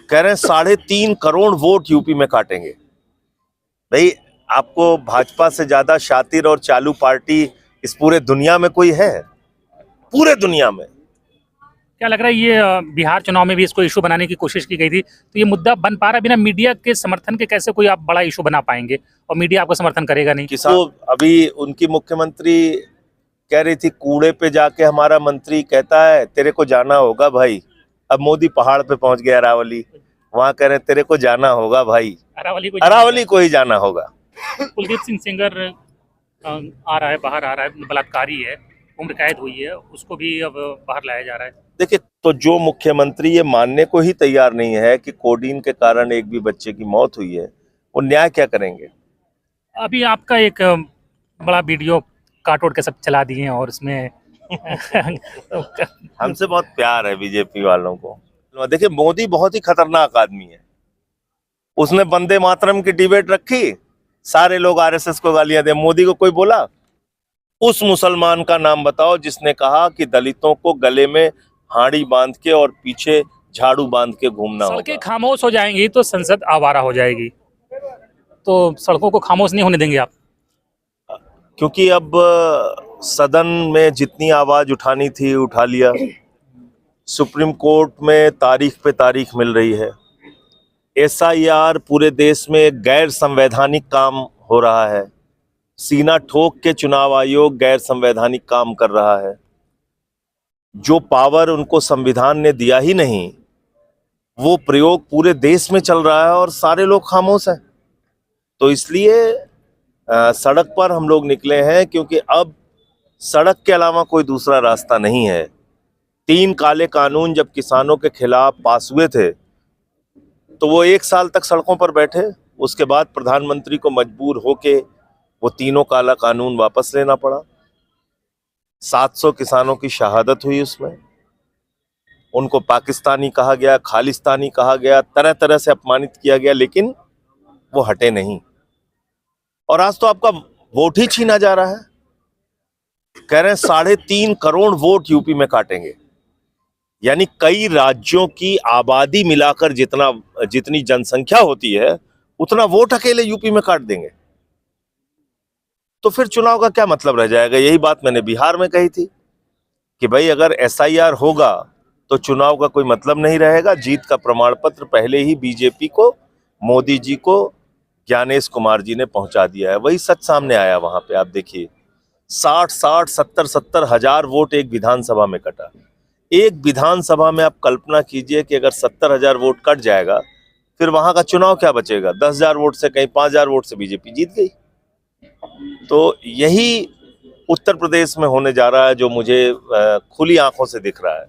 कह रहे हैं 3.5 करोड़ वोट यूपी में काटेंगे। भाई, आपको भाजपा से ज्यादा शातिर और चालू पार्टी इस पूरे दुनिया में कोई है? पूरे दुनिया में क्या लग रहा है ये बिहार चुनाव में भी इसको इशू बनाने की कोशिश की गई थी, तो ये मुद्दा बन पा रहा बिना मीडिया के समर्थन के? कैसे कोई आप बड़ा इशू बना पाएंगे और मीडिया आपका समर्थन करेगा नहीं? किसान अभी उनकी मुख्यमंत्री कह रही थी कूड़े पे जाके हमारा मंत्री कहता है तेरे को जाना होगा भाई। अब मोदी पहाड़ पे पहुंच गया अरावली, वहां कह रहे हैं तेरे को जाना होगा भाई, अरावली को ही जाना होगा। कुलदीप सिंह सेंगर आ रहा है, बाहर आ रहा है, बलात्कारी है, उम्र कैद हुई है, उसको भी अब बाहर लाया जा रहा है। देखिए, तो जो मुख्यमंत्री ये मानने को ही तैयार नहीं है कि कोडीन के कारण एक भी बच्चे की मौत हुई है, वो न्याय क्या करेंगे? अभी आपका एक बड़ा वीडियो काट के सब चला दिए हैं और उसमें हमसे बहुत प्यार है बीजेपी वालों को। देखिए, मोदी बहुत ही खतरनाक आदमी है। उसने वंदे मातरम की डिबेट रखी, सारे लोग आरएसएस को गालियां दे, मोदी को कोई बोला? उस मुसलमान का नाम बताओ जिसने कहा कि दलितों को गले में हाड़ी बांध के और पीछे झाड़ू बांध के घूमना होगा। सड़कें खामोश हो जाएंगी तो संसद आवारा हो जाएगी, तो सड़कों को खामोश नहीं होने देंगे आप? क्योंकि अब सदन में जितनी आवाज उठानी थी उठा लिया। सुप्रीम कोर्ट में तारीख पे तारीख मिल रही है। एसआईआर पूरे देश में गैर संवैधानिक काम हो रहा है। सीना ठोक के चुनाव आयोग गैर संवैधानिक काम कर रहा है। जो पावर उनको संविधान ने दिया ही नहीं, वो प्रयोग पूरे देश में चल रहा है और सारे लोग खामोश हैं। तो इसलिए सड़क पर हम लोग निकले हैं, क्योंकि अब सड़क के अलावा कोई दूसरा रास्ता नहीं है। 3 काले कानून जब किसानों के खिलाफ पास हुए थे तो वो 1 साल तक सड़कों पर बैठे। उसके बाद प्रधानमंत्री को मजबूर होके वो तीनों काला कानून वापस लेना पड़ा। 700 किसानों की शहादत हुई उसमें। उनको पाकिस्तानी कहा गया, खालिस्तानी कहा गया, तरह तरह से अपमानित किया गया, लेकिन वो हटे नहीं। और आज तो आपका वोट ही छीना जा रहा है। कह रहे हैं 3.5 करोड़ वोट यूपी में काटेंगे। यानी कई राज्यों की आबादी मिलाकर जितनी जनसंख्या होती है उतना वोट अकेले यूपी में काट देंगे। तो फिर चुनाव का क्या मतलब रह जाएगा? यही बात मैंने बिहार में कही थी कि भाई, अगर एसआईआर होगा तो चुनाव का कोई मतलब नहीं रहेगा। जीत का प्रमाण पत्र पहले ही बीजेपी को, मोदी जी को, ज्ञानेश कुमार जी ने पहुंचा दिया है। वही सच सामने आया। वहां पे आप देखिए, 60 70 हजार वोट एक विधानसभा में कटा। एक विधानसभा में आप कल्पना कीजिए कि अगर 70,000 वोट कट जाएगा, फिर वहां का चुनाव क्या बचेगा? 10,000 वोट से, कहीं 5,000 वोट से बीजेपी जीत गई। तो यही उत्तर प्रदेश में होने जा रहा है, जो मुझे खुली आंखों से दिख रहा है।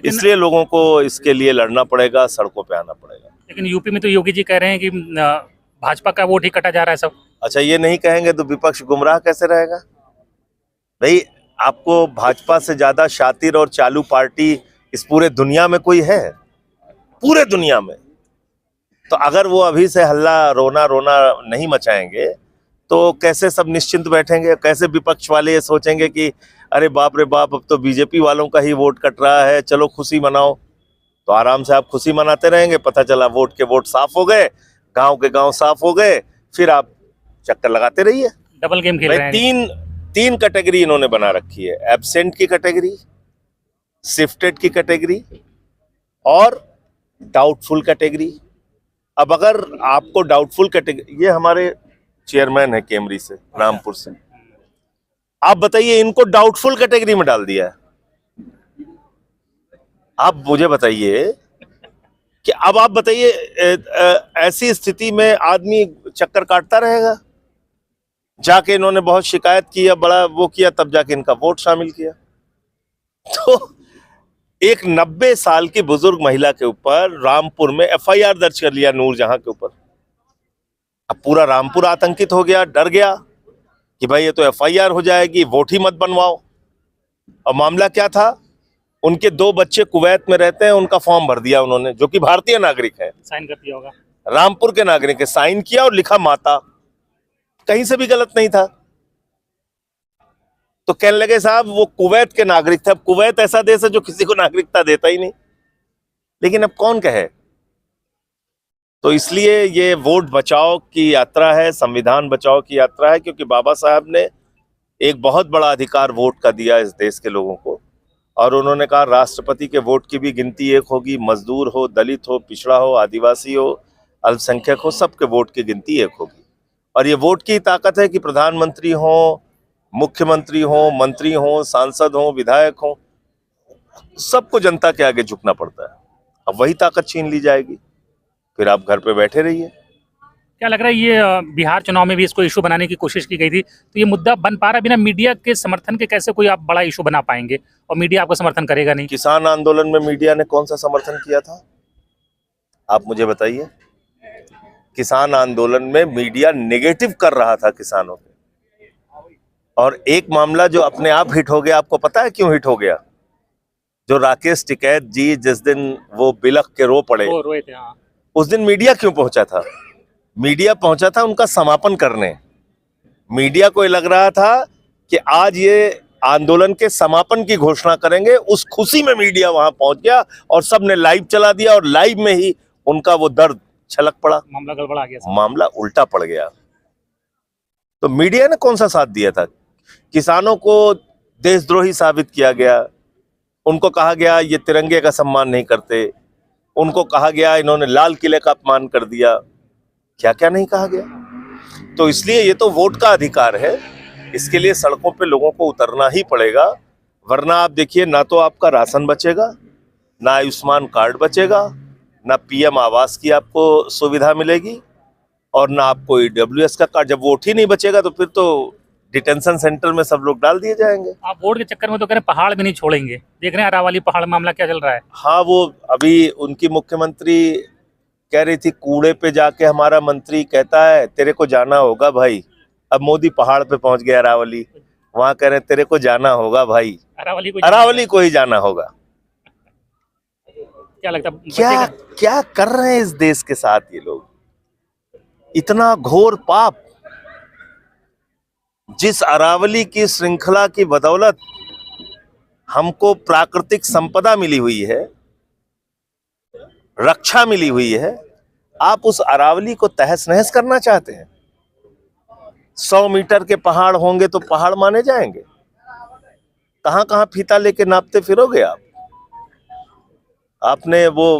इसलिए लोगों को इसके लिए लड़ना पड़ेगा, सड़कों पे आना पड़ेगा। लेकिन यूपी में तो योगी जी कह रहे हैं कि भाजपा का वोट ही कटा जा रहा है सब। अच्छा, ये नहीं कहेंगे तो विपक्ष गुमराह कैसे रहेगा? भाई, आपको भाजपा से ज्यादा शातिर और चालू पार्टी इस पूरे दुनिया में कोई है? पूरे दुनिया में। तो अगर वो अभी से हल्ला रोना नहीं मचाएंगे तो कैसे सब निश्चिंत बैठेंगे? कैसे विपक्ष वाले ये सोचेंगे कि अरे बाप रे बाप, अब तो बीजेपी वालों का ही वोट कट रहा है, चलो खुशी मनाओ। तो आराम से आप खुशी मनाते रहेंगे। पता चला वोट के वोट साफ हो गए, गांव के गांव साफ हो गए, फिर आप चक्कर लगाते रहिए। डबल गेम खेल रहे हैं। तीन कैटेगरी इन्होंने बना रखी है। एब्सेंट की कैटेगरी, शिफ्टेड की कैटेगरी और डाउटफुल कैटेगरी। अब अगर आपको डाउटफुल कैटेगरी, ये हमारे चेयरमैन है केमरी से, रामपुर से, आप बताइए, इनको डाउटफुल कैटेगरी में डाल दिया है। आप मुझे बताइए कि अब आप बताइए, ऐसी स्थिति में आदमी चक्कर काटता रहेगा? जाके इन्होंने बहुत शिकायत किया, बड़ा वो किया, तब जाके इनका वोट शामिल किया। तो एक 90 साल की बुजुर्ग महिला के ऊपर रामपुर में एफआईआर दर्ज कर लिया, नूरजहां के ऊपर। अब पूरा रामपुर आतंकित हो गया, डर गया कि भाई ये तो एफआईआर हो जाएगी, वोट ही मत बनवाओ। और मामला क्या था? उनके 2 बच्चे कुवैत में रहते हैं, उनका फॉर्म भर दिया उन्होंने, जो कि भारतीय नागरिक है, साइन कर दिया होगा, रामपुर के नागरिक है, साइन किया और लिखा माता। कहीं से भी गलत नहीं था। तो कहने लगे साहब वो कुवैत के नागरिक थे। अब कुवैत ऐसा देश है जो किसी को नागरिकता देता ही नहीं। लेकिन अब कौन कहे? तो इसलिए ये वोट बचाओ की यात्रा है, संविधान बचाओ की यात्रा है, क्योंकि बाबा साहब ने एक बहुत बड़ा अधिकार वोट का दिया इस देश के लोगों को। और उन्होंने कहा राष्ट्रपति के वोट की भी गिनती एक होगी, मजदूर हो, दलित हो, पिछड़ा हो, आदिवासी हो, अल्पसंख्यक हो, सबके वोट की गिनती एक होगी। और ये वोट की ताकत है कि प्रधानमंत्री हो, मुख्यमंत्री हो, मंत्री हो, सांसद हो, विधायक हो, सबको जनता के आगे झुकना पड़ता है। अब वही ताकत छीन ली जाएगी, फिर आप घर पे बैठे रहिए। क्या लग रहा है ये बिहार चुनाव में भी इसको इशू बनाने की कोशिश की गई थी, तो ये मुद्दा बन पा रहा बिना मीडिया के समर्थन के? कैसे कोई आप बड़ा इशू बना पाएंगे और मीडिया आपका समर्थन करेगा नहीं? किसान आंदोलन में मीडिया ने कौन सा समर्थन किया था, आप मुझे बताइए। किसान आंदोलन में मीडिया नेगेटिव कर रहा था किसानों पे। और एक मामला जो अपने आप हिट हो गया, आपको पता है क्यों हिट हो गया? जो राकेश टिकैत जी जिस दिन वो बिलख के रो पड़े, वो रोए थे, हाँ। उस दिन मीडिया क्यों पहुंचा था? मीडिया पहुंचा था उनका समापन करने। मीडिया को लग रहा था कि आज ये आंदोलन के समापन की घोषणा करेंगे, उस खुशी में मीडिया वहां पहुंच गया और सबने लाइव चला दिया, और लाइव में ही उनका वो दर्द छलक पड़ा, मामला गड़बड़ा गया सब। मामला उल्टा पड़ गया। तो मीडिया ने कौन सा साथ दिया था? किसानों को देशद्रोही साबित किया गया, उनको कहा गया ये तिरंगे का सम्मान नहीं करते, उनको कहा गया इन्होंने लाल किले का अपमान कर दिया, क्या क्या नहीं कहा गया। तो इसलिए ये तो वोट का अधिकार है, इसके लिए सड़कों पे लोगों को उतरना ही पड़ेगा। वरना आप देखिए, ना तो आपका राशन बचेगा, ना आयुष्मान कार्ड बचेगा, ना पीएम आवास की आपको सुविधा मिलेगी, और ना आपको ईडब्ल्यूएस का कार्ड। जब वोट ही नहीं बचेगा तो फिर तो डिटेंशन सेंटर में सब लोग डाल दिए जाएंगे। आप वोट के चक्कर में तो कह रहे हैं पहाड़ भी नहीं छोड़ेंगे। देख रहे हैं अरावली पहाड़ मामला क्या चल रहा है। हाँ, वो अभी उनकी मुख्यमंत्री कह रही थी, कूड़े पे जाके हमारा मंत्री कहता है तेरे को जाना होगा भाई। अब मोदी पहाड़ पे पहुंच गया अरावली, वहां कह रहे हैं तेरे को जाना होगा भाई, अरावली को ही जाना होगा। क्या लगता है क्या क्या कर रहे हैं इस देश के साथ ये लोग? इतना घोर पाप। जिस अरावली की श्रृंखला की बदौलत हमको प्राकृतिक संपदा मिली हुई है, रक्षा मिली हुई है, आप उस अरावली को तहस नहस करना चाहते हैं। 100 मीटर के पहाड़ होंगे तो पहाड़ माने जाएंगे? कहां कहां फीता लेके नापते फिरोगे आप? आपने वो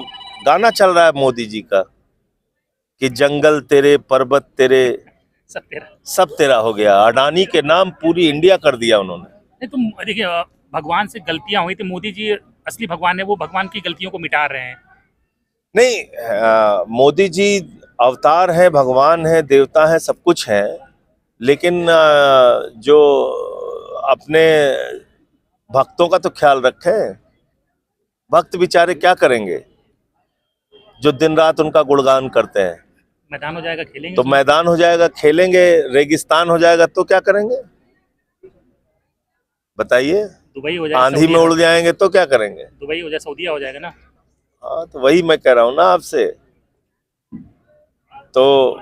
गाना चल रहा है मोदी जी का कि जंगल तेरे, पर्वत तेरे, सब तेरा हो गया। अडानी के नाम पूरी इंडिया कर दिया उन्होंने। नहीं, तो देखिए भगवान से गलतियां हुई थी, मोदी जी असली भगवान है, वो भगवान की गलतियों को मिटा रहे हैं। नहीं, मोदी जी अवतार है, भगवान है, देवता है, सब कुछ है, लेकिन जो अपने भक्तों का तो ख्याल रखें। भक्त बेचारे क्या करेंगे जो दिन रात उनका गुणगान करते हैं? मैदान हो जाएगा खेलेंगे, तो मैदान हो जाएगा खेलेंगे, रेगिस्तान हो जाएगा तो क्या करेंगे बताइए? दुबई हो जाएगा, आंधी में उड़ जाएंगे तो क्या करेंगे? दुबई हो जाए, सऊदीया हो जाएगा ना। हाँ, तो वही मैं कह रहा हूँ ना आपसे। तो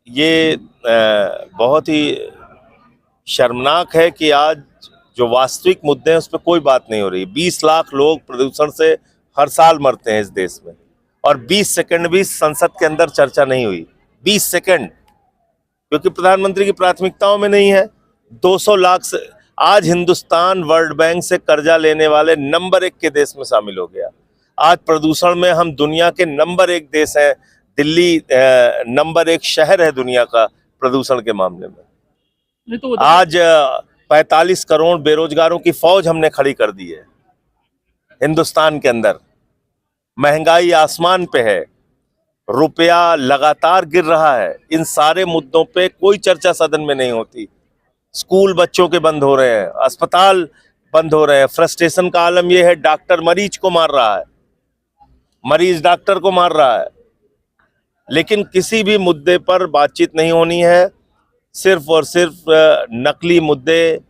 ये बहुत ही शर्मनाक है कि आज जो वास्तविक मुद्दे हैं उस पर कोई बात नहीं हो रही। 20 लाख लोग प्रदूषण से हर साल मरते हैं इस देश में, और 20 सेकंड भी संसद के अंदर चर्चा नहीं हुई। 20 सेकंड, क्योंकि प्रधानमंत्री की प्राथमिकताओं में नहीं है। 200 लाख से आज हिंदुस्तान वर्ल्ड बैंक से कर्जा लेने वाले नंबर 1 के देश में शामिल हो गया। आज प्रदूषण में हम दुनिया के नंबर 1 देश हैं। दिल्ली नंबर 1 शहर है दुनिया का प्रदूषण के मामले में। तो आज 45 करोड़ बेरोजगारों की फौज हमने खड़ी कर दी है हिंदुस्तान के अंदर। महंगाई आसमान पे है, रुपया लगातार गिर रहा है। इन सारे मुद्दों पे कोई चर्चा सदन में नहीं होती। स्कूल बच्चों के बंद हो रहे हैं, अस्पताल बंद हो रहे हैं। फ्रस्ट्रेशन का आलम यह है, डॉक्टर मरीज को मार रहा है, मरीज डॉक्टर को मार रहा है, लेकिन किसी भी मुद्दे पर बातचीत नहीं होनी है। सिर्फ और सिर्फ नकली मुद्दे,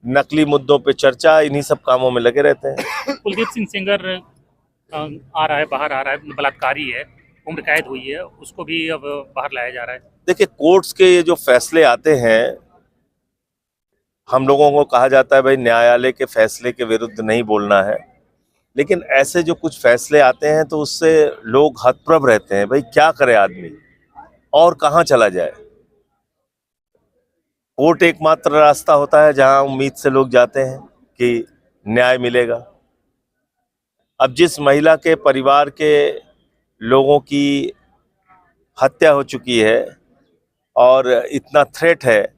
नकली मुद्दों पे चर्चा, इन्हीं सब कामों में लगे रहते हैं। कुलदीप सिंह सेंगर आ रहा है, बाहर आ रहा है, बलात्कारी है, उम्र कैद हुई है, उसको भी अब बाहर लाया जा रहा है। देखिए, कोर्ट्स के ये जो फैसले आते हैं, हम लोगों को कहा जाता है भाई न्यायालय के फैसले के विरुद्ध नहीं बोलना है, लेकिन ऐसे जो कुछ फैसले आते हैं तो उससे लोग हतप्रभ रहते हैं, भाई क्या करे आदमी और कहाँ चला जाए। कोर्ट एकमात्र रास्ता होता है जहां उम्मीद से लोग जाते हैं कि न्याय मिलेगा। अब जिस महिला के परिवार के लोगों की हत्या हो चुकी है और इतना थ्रेट है,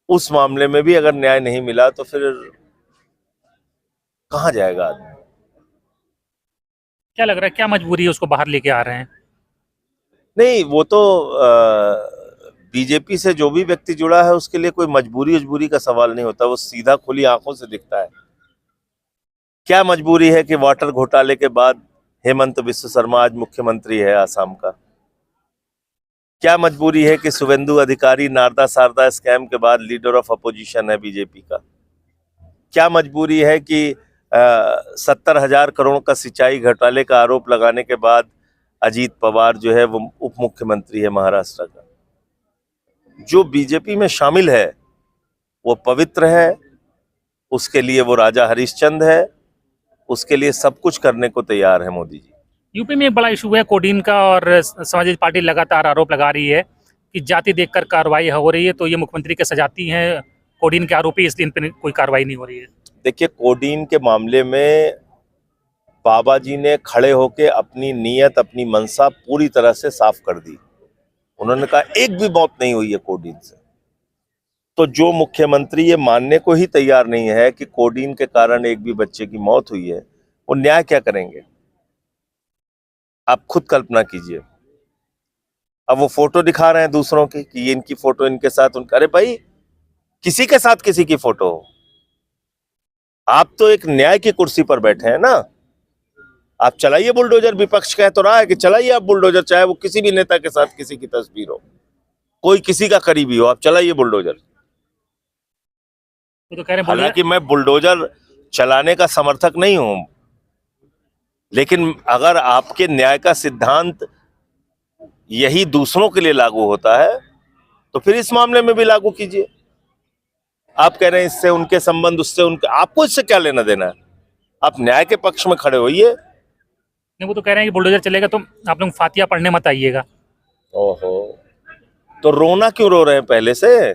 उस मामले में भी अगर न्याय नहीं मिला तो फिर कहाँ जाएगा आदमी। क्या लग रहा है, क्या मजबूरी है उसको बाहर लेके आ रहे हैं? नहीं, वो तो बीजेपी से जो भी व्यक्ति जुड़ा है उसके लिए कोई मजबूरी का सवाल नहीं होता, वो सीधा खुली आंखों से दिखता है। क्या मजबूरी है कि वाटर घोटाले के बाद हेमंत बिस्व शर्मा आज मुख्यमंत्री है आसाम का? क्या मजबूरी है कि शुभेंदु अधिकारी नारदा सारदा स्कैम के बाद लीडर ऑफ अपोजिशन है बीजेपी का? क्या मजबूरी है कि 70,000 करोड़ का सिंचाई घोटाले का आरोप लगाने के बाद अजीत पवार जो है वो उप मुख्यमंत्री है महाराष्ट्र का? जो बीजेपी में शामिल है वो पवित्र है, उसके लिए वो राजा हरिश्चंद्र है, उसके लिए सब कुछ करने को तैयार है मोदी जी। यूपी में एक बड़ा इशू है कोडीन का, और समाजवादी पार्टी लगातार आरोप लगा रही है कि जाति देखकर कार्रवाई हो रही है, तो ये मुख्यमंत्री के सजाती हैं कोडीन के आरोपी, इसलिए इन पर कोई कार्रवाई नहीं हो रही है। देखिए, कोडीन के मामले में बाबा जी ने खड़े होके अपनी नीयत, अपनी मंशा पूरी तरह से साफ कर दी। उन्होंने कहा एक भी मौत नहीं हुई है कोडीन से। तो जो मुख्यमंत्री ये मानने को ही तैयार नहीं है कि कोडीन के कारण एक भी बच्चे की मौत हुई है, वो न्याय क्या करेंगे? आप खुद कल्पना कीजिए। अब वो फोटो दिखा रहे हैं दूसरों की कि ये इनकी फोटो इनके साथ उनका। अरे भाई, किसी के साथ किसी की फोटो हो? आप तो एक न्याय की कुर्सी पर बैठे हैं ना। आप चलाइए बुलडोजर, विपक्ष कह तो रहा है कि चलाइए आप बुलडोजर, चाहे वो किसी भी नेता के साथ किसी की तस्वीर हो, कोई किसी का करीबी हो, आप चलाइए बुलडोजर। तो कह रहे हैं हालांकि मैं बुलडोजर चलाने का समर्थक नहीं हूं, लेकिन अगर आपके न्याय का सिद्धांत यही दूसरों के लिए लागू होता है तो फिर इस मामले में भी लागू कीजिए। आप कह रहे हैं इससे उनके संबंध, उससे उनके, आपको इससे क्या लेना देना है? आप न्याय के पक्ष में खड़े होइए। नहीं, वो तो कह रहे हैं कि बुलडोजर चलेगा तो आप लोग फातिया पढ़ने मत आइएगा। ओहो, तो रोना क्यों रो रहे हैं पहले से?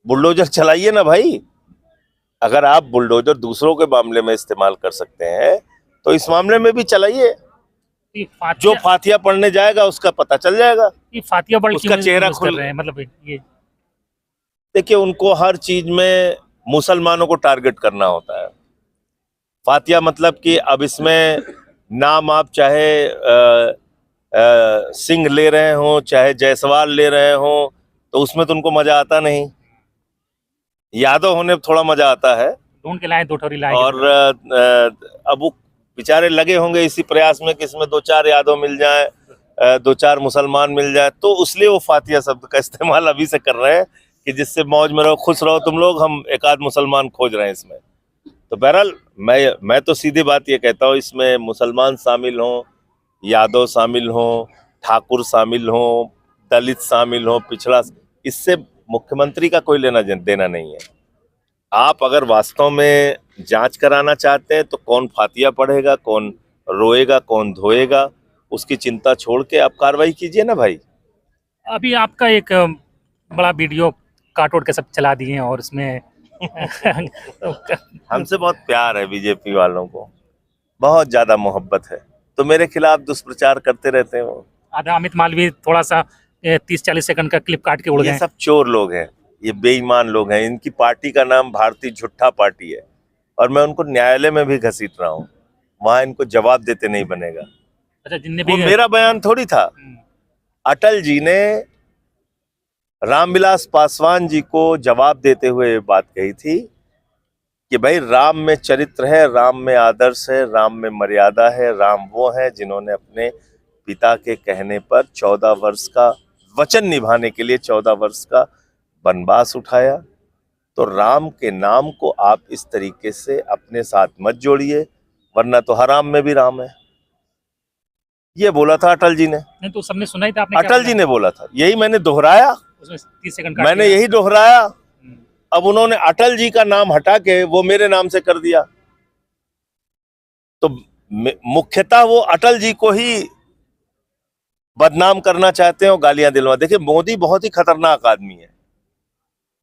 बुलडोजर चलाइए ना भाई। अगर आप बुलडोजर दूसरों के मामले में इस्तेमाल कर सकते हैं तो इस मामले में भी चलाइए। जो फातिया पढ़ने जाएगा उसका पता चल जाएगा, फातिया वर्ड उसका चेहरा खुल रहे हैं, मतलब ये। देखिए, उनको हर चीज में मुसलमानों को टारगेट करना होता है। फातिया मतलब कि अब इसमें नाम आप चाहे सिंह ले रहे हो, चाहे जायसवाल ले रहे हो, तो उसमें तो उनको मजा आता नहीं। यादव होने में थोड़ा मजा आता है, ढूंढ के लाए, दो ठोरी लाए। और अब वो बेचारे लगे होंगे इसी प्रयास में कि इसमें 2-4 यादव मिल जाए, 2-4 मुसलमान मिल जाए, तो इसलिए वो फातिया शब्द का इस्तेमाल अभी से कर रहे हैं कि जिससे मौज में रहो, खुश रहो तुम लोग, हम एक आध मुसलमान खोज रहे हैं इसमें। तो बहरहाल मैं तो सीधी बात ये कहता हूँ, इसमें मुसलमान शामिल हों, यादव शामिल हों, ठाकुर शामिल हों, दलित शामिल हों, पिछड़ा, इससे मुख्यमंत्री का कोई लेना देना नहीं है। आप अगर वास्तव में जांच कराना चाहते हैं तो कौन फातिया पढ़ेगा, कौन रोएगा, कौन धोएगा, उसकी चिंता छोड़ के आप कार्रवाई कीजिए ना भाई। अभी आपका एक बड़ा वीडियो काट उड़ के सब चला दिए हैं, और उसमें हमसे बहुत प्यार है बीजेपी वालों को, बहुत ज्यादा मोहब्बत है, तो मेरे खिलाफ दुष्प्रचार करते रहते हैं वो। आधा अमित मालवीय थोड़ा सा 30-40 सेकंड का क्लिप काट के उड़ गए। ये सब चोर लोग हैं, ये बेईमान लोग हैं। इनकी पार्टी का नाम भारतीय झुट्ठा पार्टी है, और मैं उनको न्यायालय में भी घसीट रहा हूँ, वहां इनको जवाब देते नहीं बनेगा। अच्छा, जिनने वो भी मेरा बयान थोड़ी था। अटल जी ने रामविलास पासवान जी को जवाब देते हुए ये बात कही थी कि भाई, राम में चरित्र है, राम में आदर्श है, राम में मर्यादा है। राम वो है जिन्होंने अपने पिता के कहने पर 14 वर्ष का वचन निभाने के लिए 14 वर्ष का वनवास उठाया। तो राम के नाम को आप इस तरीके से अपने साथ मत जोड़िए, वरना तो हराम में भी राम है। ये बोला था अटल जी ने। नहीं तो सबने सुना ही था, आपने अटल जी ने बोला था, यही मैंने दोहराया, उसमें 30 सेकंड काट मैंने दिया। यही दोहराया। अब उन्होंने अटल जी का नाम हटा के वो मेरे नाम से कर दिया। तो मुख्यतः वो अटल जी को ही बदनाम करना चाहते हैं और गालियां दिलवा। देखिए, मोदी बहुत ही खतरनाक आदमी है।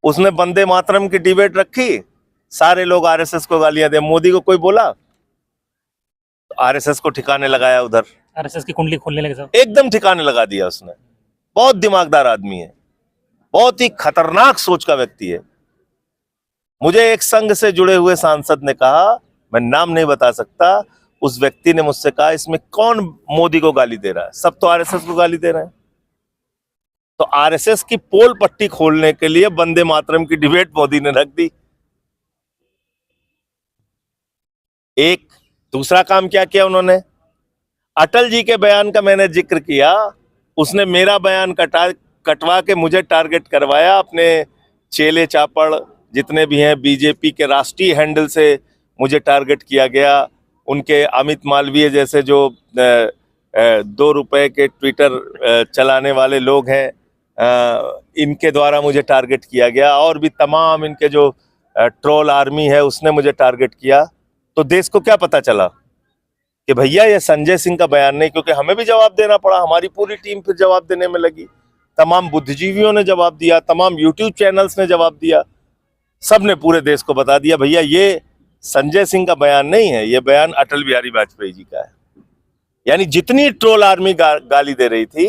उसने वंदे मातरम की डिबेट रखी, सारे लोग आरएसएस को गालियां दे, मोदी को कोई बोला तो आरएसएस को ठिकाने लगाया, उधर आरएसएस की कुंडली खोलने लगे सब। एकदम ठिकाने लगा दिया उसने। बहुत दिमागदार आदमी है, बहुत ही खतरनाक सोच का व्यक्ति है। मुझे एक संघ से जुड़े हुए सांसद ने कहा, मैं नाम नहीं बता सकता, उस व्यक्ति ने मुझसे कहा इसमें कौन मोदी को गाली दे रहा है, सब तो आरएसएस को गाली दे रहे हैं। तो आरएसएस की पोल पट्टी खोलने के लिए वंदे मातरम की डिबेट मोदी ने रख दी। एक दूसरा काम क्या किया उन्होंने, अटल जी के बयान का मैंने जिक्र किया, उसने मेरा बयान कटवा के मुझे टारगेट करवाया। अपने चेले चापड़ जितने भी हैं बीजेपी के राष्ट्रीय हैंडल से मुझे टारगेट किया गया। उनके अमित मालवीय जैसे जो 2 रुपए के ट्विटर चलाने वाले लोग हैं, इनके द्वारा मुझे टारगेट किया गया, और भी तमाम इनके जो ट्रोल आर्मी है उसने मुझे टारगेट किया। तो देश को क्या पता चला कि भैया ये संजय सिंह का बयान नहीं, क्योंकि हमें भी जवाब देना पड़ा, हमारी पूरी टीम फिर जवाब देने में लगी। तमाम बुद्धिजीवियों ने जवाब दिया, तमाम यूट्यूब चैनल्स ने जवाब दिया, सबने पूरे देश को बता दिया भैया ये संजय सिंह का बयान नहीं है, ये बयान अटल बिहारी वाजपेयी जी का है। यानी जितनी ट्रोल आर्मी गाली दे रही थी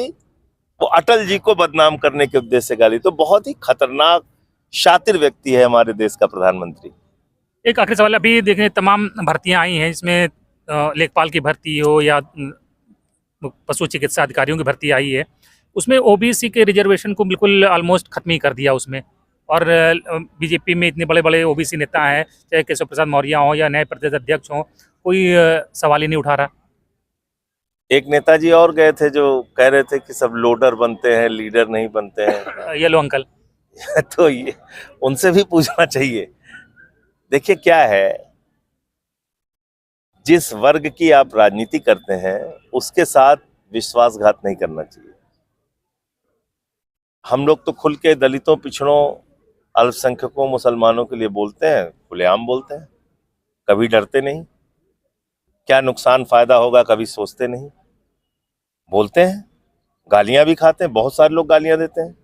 वो अटल जी को बदनाम करने के उद्देश्य से गाली। तो बहुत ही खतरनाक शातिर व्यक्ति है हमारे देश का प्रधानमंत्री। एक आखिरी सवाल, अभी देखिए तमाम भर्तियां आई हैं, इसमें लेखपाल की भर्ती हो या पशु चिकित्सा अधिकारियों की भर्ती आई है, उसमें ओबीसी के रिजर्वेशन को बिल्कुल ऑलमोस्ट खत्म ही कर दिया उसमें। और बीजेपी में इतने बड़े बड़े ओबीसी नेता हैं, चाहे केशव प्रसाद मौर्य हो या नए प्रदेश अध्यक्ष हो, कोई सवाल ही नहीं उठा रहा। एक नेताजी और गए थे जो कह रहे थे कि सब लोडर बनते हैं, लीडर नहीं बनते हैं। Yellow uncle. तो ये उनसे भी पूछना चाहिए। देखिए क्या है, जिस वर्ग की आप राजनीति करते हैं उसके साथ विश्वासघात नहीं करना चाहिए। हम लोग तो खुल के दलितों, पिछड़ों, अल्पसंख्यकों, मुसलमानों के लिए बोलते हैं, खुलेआम बोलते हैं, कभी डरते नहीं। क्या नुकसान फायदा होगा कभी सोचते नहीं, बोलते हैं, गालियां भी खाते हैं, बहुत सारे लोग गालियां देते हैं।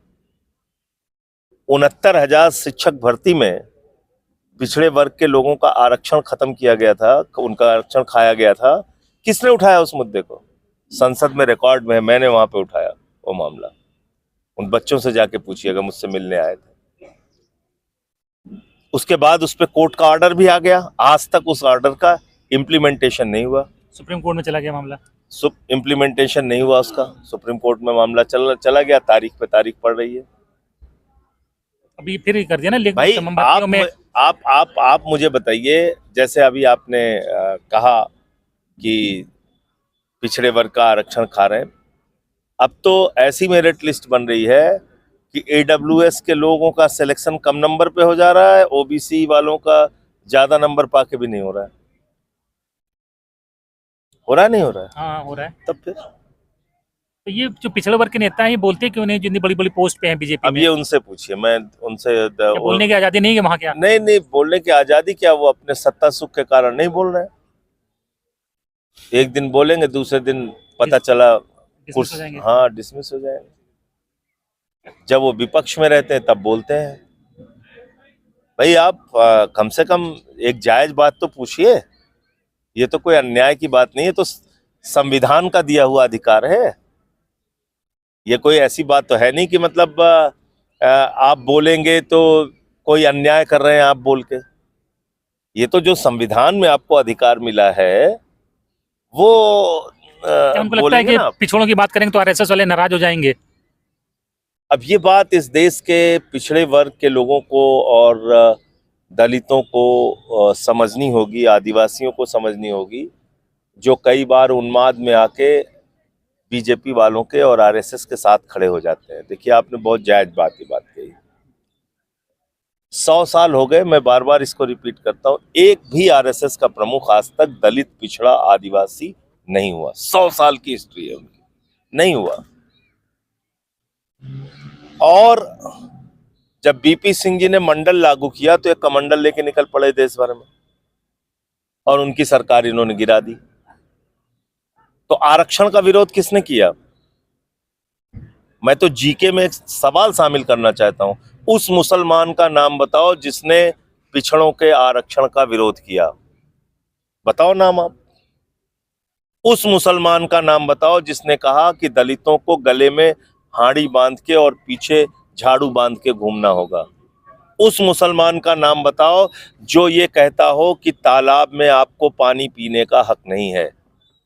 69,000 शिक्षक भर्ती में पिछड़े वर्ग के लोगों का आरक्षण खत्म किया गया था, उनका आरक्षण खाया गया था। किसने उठाया उस मुद्दे को? संसद में रिकॉर्ड में है, मैंने वहां पे उठाया वो मामला। उन बच्चों से जाके पूछिएगा, मुझसे मिलने आए थे। उसके बाद उस पर कोर्ट का ऑर्डर भी आ गया, आज तक उस ऑर्डर का इम्प्लीमेंटेशन नहीं हुआ। सुप्रीम कोर्ट में चला गया मामला, इम्प्लीमेंटेशन नहीं हुआ उसका, सुप्रीम कोर्ट में मामला चला गया, तारीख पे तारीख पड़ रही है। अभी फिर ही कर दिया ना। भाई आप मुझे बताइए, जैसे अभी आपने कहा कि पिछड़े वर्ग का आरक्षण खा रहे हैं, अब तो ऐसी मेरिट लिस्ट बन रही है कि AWS के लोगों का सिलेक्शन कम नंबर पे हो जा रहा है, ओबीसी वालों का ज्यादा नंबर पाके भी नहीं हो रहा है। हो रहा है, नहीं हो रहा है? हाँ हो रहा है। तब फिर तो ये जो पिछड़े वर्ग के नेता हैं, ये बोलते क्यों नहीं, जितनी बड़ी बड़ी पोस्ट पे हैं बीजेपी अब में? ये उनसे पूछिए, मैं उनसे बोलने की आजादी नहीं है वहाँ? क्या नहीं, बोलने की आजादी क्या, वो अपने सत्ता सुख के कारण नहीं बोल रहे हैं। एक दिन बोलेंगे, दूसरे दिन पता चला डिसमिस हो जाएंगे। हाँ, डिसमिस हो जाएंगे। जब वो विपक्ष में रहते हैं तब बोलते हैं। भाई आप कम से कम एक जायज बात तो पूछिए। ये तो कोई अन्याय की बात नहीं है, तो संविधान का दिया हुआ अधिकार है। ये कोई ऐसी बात तो है नहीं कि मतलब आप बोलेंगे तो कोई अन्याय कर रहे हैं आप बोल के। ये तो जो संविधान में आपको अधिकार मिला है वो क्या उनको लगता है कि पिछड़ों की बात करेंगे तो आरएसएस वाले नाराज हो जाएंगे? अब ये बात इस देश के पिछड़े वर्ग के लोगों को और दलितों को समझनी होगी, आदिवासियों को समझनी होगी, जो कई बार उन्माद में आके बीजेपी वालों के और आरएसएस के साथ खड़े हो जाते हैं। देखिए आपने बहुत जायज बात कही। 100 साल हो गए, मैं बार बार इसको रिपीट करता हूं, एक भी आरएसएस का प्रमुख आज तक दलित, पिछड़ा, आदिवासी नहीं हुआ। 100 साल की हिस्ट्री है उनकी, नहीं हुआ। और जब बीपी सिंह जी ने मंडल लागू किया तो एक कमंडल लेके निकल पड़े देश भर में। और उनकी सरकार इन्होंने गिरा दी। तो आरक्षण का विरोध किसने किया? मैं तो जीके में एक सवाल शामिल करना चाहता हूं, उस मुसलमान का नाम बताओ जिसने पिछड़ों के आरक्षण का विरोध किया। बताओ नाम आप। उस मुसलमान का नाम बताओ जिसने कहा कि दलितों को गले में हाड़ी बांध के और पीछे झाड़ू बांध के घूमना होगा। उस मुसलमान का नाम बताओ जो ये कहता हो कि तालाब में आपको पानी पीने का हक नहीं है।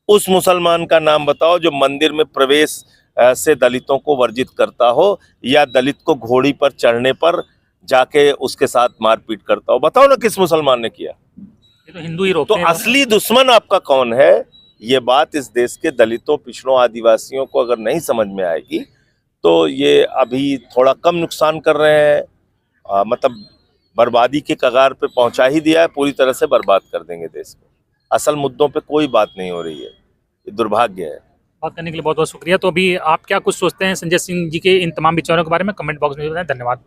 उस मुसलमान का नाम बताओ जो मंदिर में प्रवेश से दलितों को वर्जित करता हो या दलित को घोड़ी पर चढ़ने पर जाके उसके साथ मारपीट करता हो। बताओ ना किस मुसलमान ने किया। ये तो हिंदू ही तो रोकते हैं। असली दुश्मन आपका कौन है, ये बात इस देश के दलितों, पिछड़ों, आदिवासियों को अगर नहीं समझ में आएगी तो ये अभी थोड़ा कम नुकसान कर रहे हैं, मतलब बर्बादी के कगार पे पहुंचा ही दिया है, पूरी तरह से बर्बाद कर देंगे देश को। असल मुद्दों पे कोई बात नहीं हो रही है, ये दुर्भाग्य है। बात करने के लिए बहुत बहुत शुक्रिया। तो अभी आप क्या कुछ सोचते हैं संजय सिंह जी के इन तमाम विचारों के बारे में? कमेंट बॉक्स में बताएं। धन्यवाद।